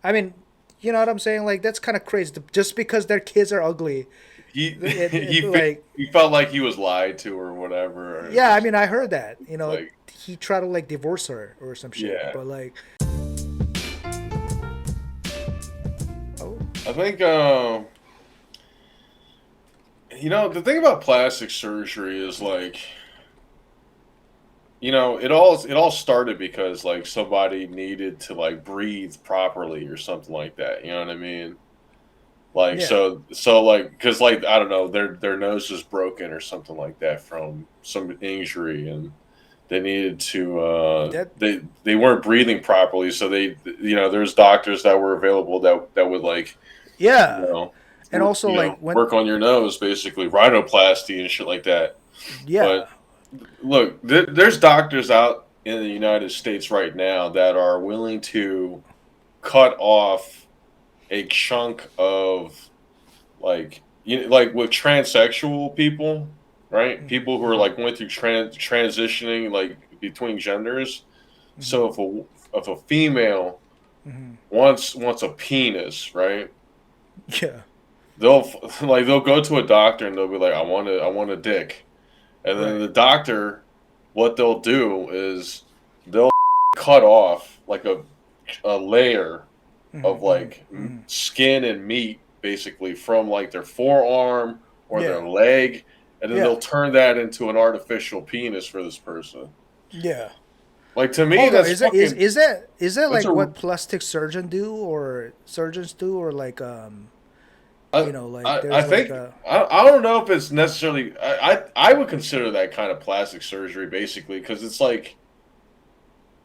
I mean, you know what I'm saying? Like that's kind of crazy. Just because their kids are ugly, He like he felt like he was lied to or whatever, or yeah. I just mean, I heard that. You know, like he tried to like divorce her or some shit. yeah. But like, oh I think the thing about plastic surgery is like it all started because like somebody needed to like breathe properly or something like that. You know what I mean? Like yeah, so like because like I don't know their nose is broken or something like that from some injury and they needed to that they weren't breathing properly so they there's doctors that were available that would like you yeah. know And also like when work on your nose basically rhinoplasty and shit like that. yeah, But look, there's doctors out in the United States right now that are willing to cut off a chunk of like with transsexual people, right? hmm People who are hmm like going through transitioning like between genders. hmm So if a female hmm wants a penis, right? yeah, They'll they'll go to a doctor and they'll be like, I want a dick, and then right, the doctor, what they'll do is they'll cut off like a layer hmm of hmm like hmm skin and meat basically from like their forearm or their yeah, leg, and then yeah, they'll turn that into an artificial penis for this person. yeah. Like to me Hold on, that's fucking is that that's like a what plastic surgeon do or surgeons do or like I, you know like I there's like think a I don't know if it's necessarily I would consider that kind of plastic surgery basically because it's like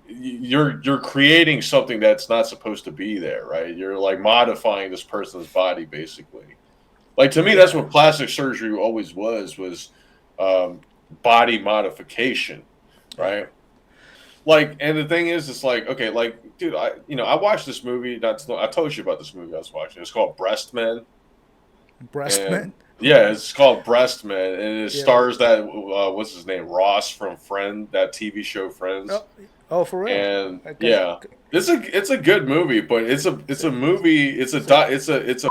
you're creating something that's not supposed to be there, right? You're like modifying this person's body basically. Like to me, that's yeah what plastic surgery always was um, body modification, yeah right? Like, and the thing is, it's like okay, like dude, I watched this movie. I told you about this movie I was watching. It's called Breast Men, breast and man yeah, it's called Breast Men, and it yeah stars that what's his name Ross from that TV show Friends. oh oh for real And because yeah, it's a good movie, but it's a movie. It's a so it's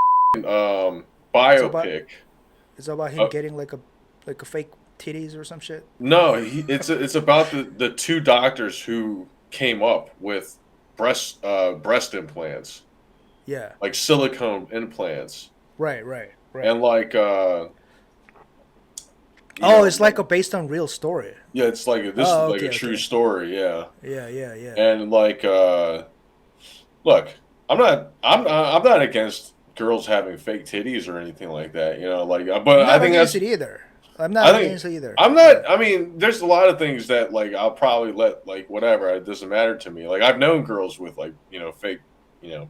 about biopic. it's about him Uh, getting like a fake titties or some shit. no, it's about the two doctors who came up with breast implants, Yeah, like silicone implants, right, right, right. and like Oh, it's like like a based on real story. yeah, it's like this is Oh, like a okay, true okay. story, yeah, Yeah, yeah, yeah. and like look, I'm not against girls having fake titties or anything like that, like but I'm I not think against that's it either. I'm not I think against it either. I'm Yeah, not. I mean, there's a lot of things that like I'll probably let like whatever. It doesn't matter to me. Like I've known girls with like fake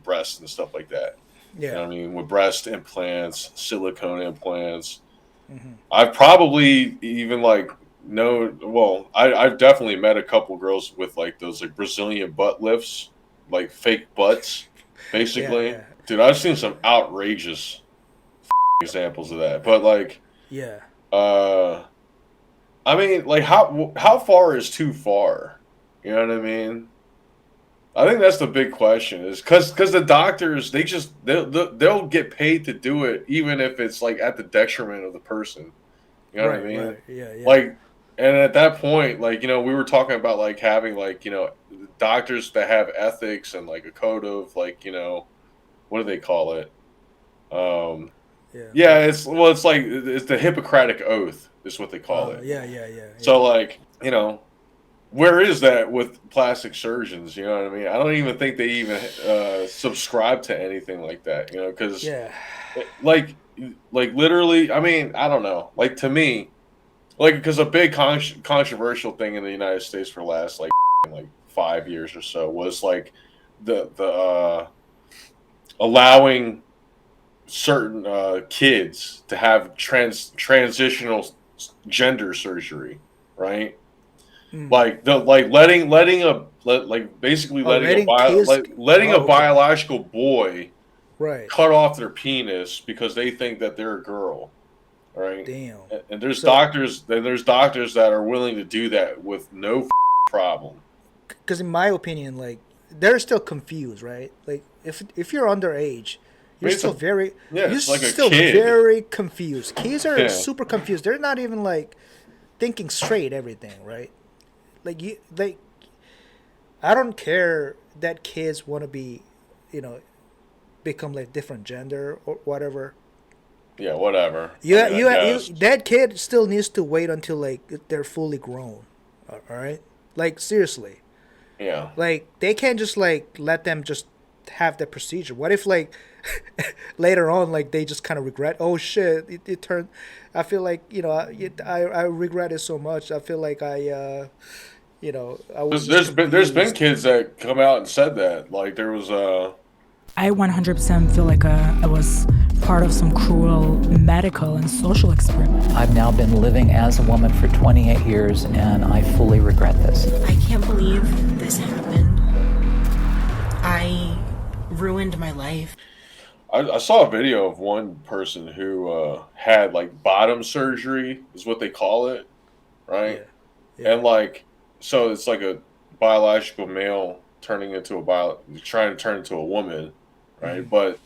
breasts and stuff like that. You know yeah. what I mean? With breast implants, silicone implants. hmm I've probably even like know. Well, I've definitely met a couple girls with like those like Brazilian butt lifts, like fake butts, Yeah, basically. yeah, Dude, I've seen some outrageous examples of that. But like, yeah. uh I mean, like how far is too far? You know what I mean? I think that's the big question. Is because the doctors they'll get paid to do it even if it's like at the detriment of the person. You know what I Right, mean? right. Yeah, yeah. Like, and at that point, like we were talking about like having like doctors that have ethics and like a code of like what do they call it? Um, Yeah, yeah, like it's like it's the Hippocratic Oath is what they call it. yeah, yeah, yeah, yeah. So like, where is that with plastic surgeons? You know what I mean? I don't even think they even subscribe to anything like that. Because Yeah. like literally, I mean, I don't know. Like to me, like because a big controversial thing in the United States for the last like 5 years or so was like the allowing certain kids to have transitional gender surgery, right? Mm. Like the like letting a like basically Oh, letting a letting kids. letting a Oh, okay. biological boy Right. cut off their penis because they think that they're a girl, right? Damn. And So, there's doctors that are willing to do that with no problem. because in my opinion, like they're still confused, right? Like if you're underage, you're It's still a- very yeah, you're it's like a still kid. very confused. Kids are Yeah. super confused. They're not even like thinking straight everything, right? Like I don't care that kids want to be, you know, become like different gender or whatever. Yeah, whatever. Yeah, I mean, you, I you guess. that kid still needs to wait until like they're fully grown. All right, like seriously, Yeah. like they can't just like let them just have the procedure. What if like later on like they just kind of regret? Oh shit, it turned. I feel like I regret it so much. I feel like I was just There's been confused. kids that come out and said that. Like there was I 100% feel like I was part of some cruel medical and social experiment. I've now been living as a woman for 28 years, and I fully regret this. I can't believe this happened. I ruined my life. I saw a video of one person who had like bottom surgery is what they call it, right? Yeah. And like so it's like a biological male turning into trying to turn into a woman, right? Mm-hmm. But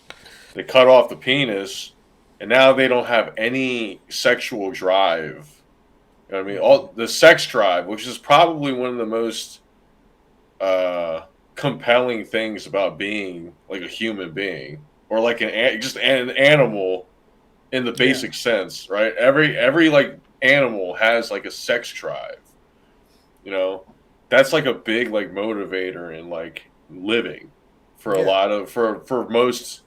they cut off the penis and now they don't have any sexual drive. You know what I mean? All the sex drive, which is probably one of the most compelling things about being like a human being or like just an animal in the basic sense, right? Every like animal has like a sex drive. You know, that's like a big like motivator in like living for a lot of for most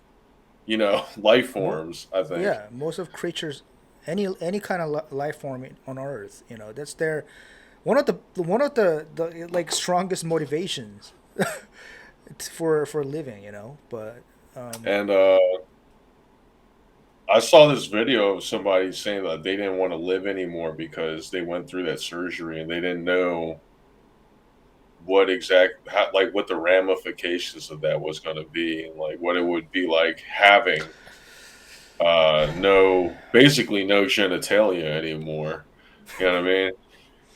life forms. I think. Yeah, most of creatures, any kind of life form on Earth, that's their one of the like strongest motivations for living, But And I saw this video of somebody saying that they didn't want to live anymore because they went through that surgery and they didn't know what the ramifications of that was going to be, and like what it would be like having basically no genitalia anymore. You know what I mean?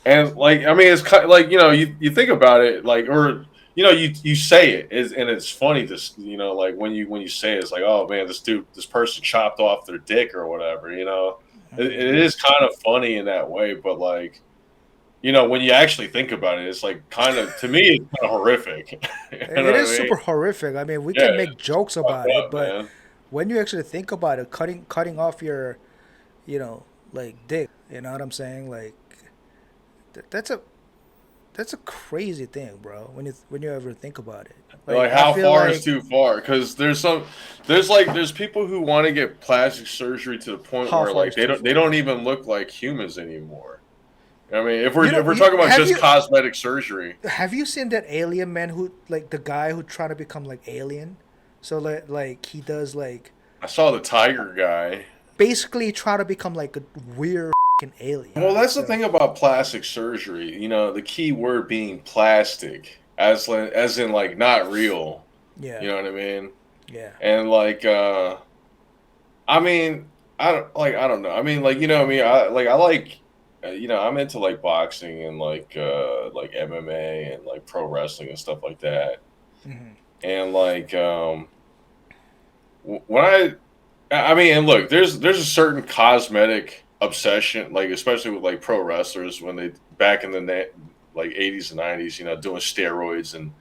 And like, I mean, it's kind of like, you think about it, like, or you say it, and it's funny to like when you say it, it's like, oh man, this person chopped off their dick or whatever. It is kind of funny in that way, but like, when you actually think about it, it's like kind of, to me, it's kind of horrific. it is super horrific. I mean, we can make jokes about it, but man. when you actually think about it, cutting off your, like dick, you know what I'm saying? Like, that's a crazy thing, bro. When you ever think about it, Like how far is too far? Because there's people who want to get plastic surgery to the point where like they don't even look like humans anymore. I mean, if we're talking about just cosmetic surgery, have you seen that alien man who like the guy who tried to become like alien? So like he does like I saw the tiger guy. Basically, try to become like a weird alien. Well, that's the thing about plastic surgery. The key word being plastic, as in like not real. Yeah. You know what I mean? Yeah. And like, I mean, I don't know. I mean, like, I like, I'm into like boxing and like MMA and like pro wrestling and stuff like that. Mm-hmm. And like, when I mean, and look, there's a certain cosmetic obsession, like especially with like pro wrestlers when they back in the like 80s and 90s, doing steroids and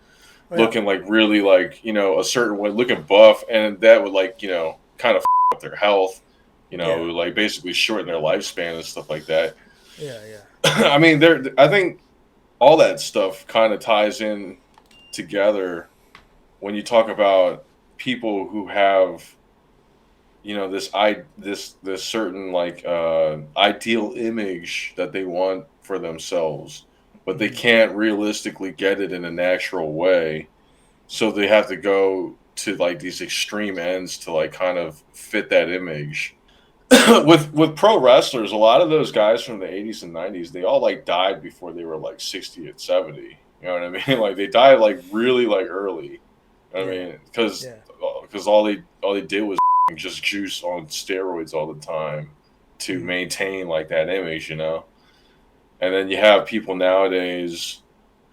looking like really like a certain way, looking buff, and that would like kind of up their health, like basically shorten their lifespan and stuff like that. Yeah. I mean, I think all that stuff kind of ties in together when you talk about people who have this certain like ideal image that they want for themselves, but they can't realistically get it in a natural way, so they have to go to like these extreme ends to like kind of fit that image. with pro wrestlers, a lot of those guys from the 80s and 90s, they all like died before they were like 60 and 70. You know what I mean? Like they died like really like early. You know what I mean? Because all they did was just juice on steroids all the time to maintain like that image, And then you have people nowadays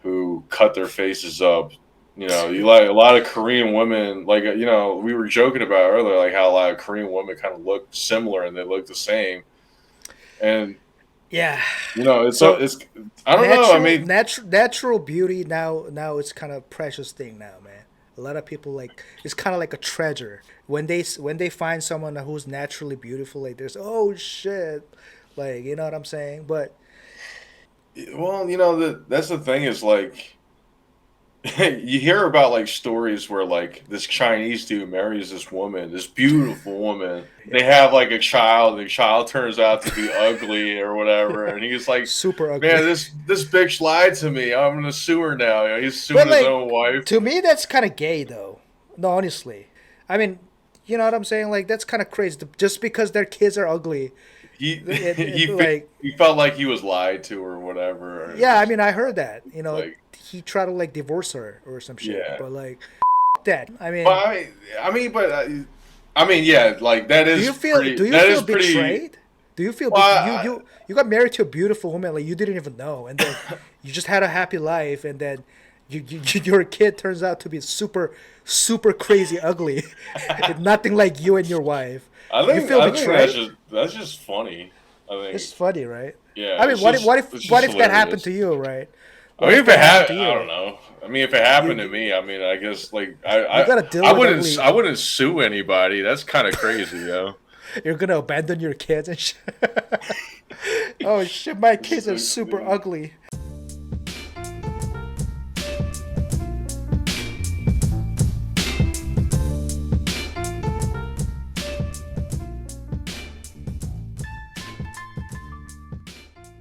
who cut their faces up You know, you like a lot of Korean women, like you know, we were joking about earlier, like how a lot of Korean women kind of look similar and they look the same, and Yeah. you know, it's So it's I don't know. I mean, natural beauty now it's kind of precious thing now, man. A lot of people like it's kind of like a treasure when they find someone who's naturally beautiful. Like there's oh shit, like you know what I'm saying. But well, you know, that's the thing is like. You hear about like stories where like this Chinese dude marries this woman, this beautiful woman. They have like a child. The child turns out to be ugly or whatever, and he's like, super ugly. "Man, this bitch lied to me. I'm gonna sue her now." You know, he's suing But his like own wife. to me, that's kind of gay though. No, honestly, I mean, you know what I'm saying? Like that's kind of crazy. Just because their kids are ugly, He felt like he was lied to or whatever. yeah, I mean, I heard that. You know, Like, he tried to like divorce her or some shit. Yeah. But like, that. I mean, but I mean, yeah, like that is. do you feel pretty, do you that feel is pretty- betrayed? Do you feel Well, you got married to a beautiful woman like you didn't even know, and then you just had a happy life, and then your kid turns out to be super crazy ugly, nothing like you and your wife. I think, you feel I think betrayed? that's just funny. I think It's funny, right? Yeah. I mean, it's what just- if it's just what if that happened hilarious. to you, right? I mean, if it that happened, to I you? don't know. I mean, if it happened to me, I mean, I guess like I gotta deal I with wouldn't ugly- I wouldn't sue anybody. That's kind of crazy, yo. You're gonna abandon your kids and shit. Oh shit, my kids are super ugly.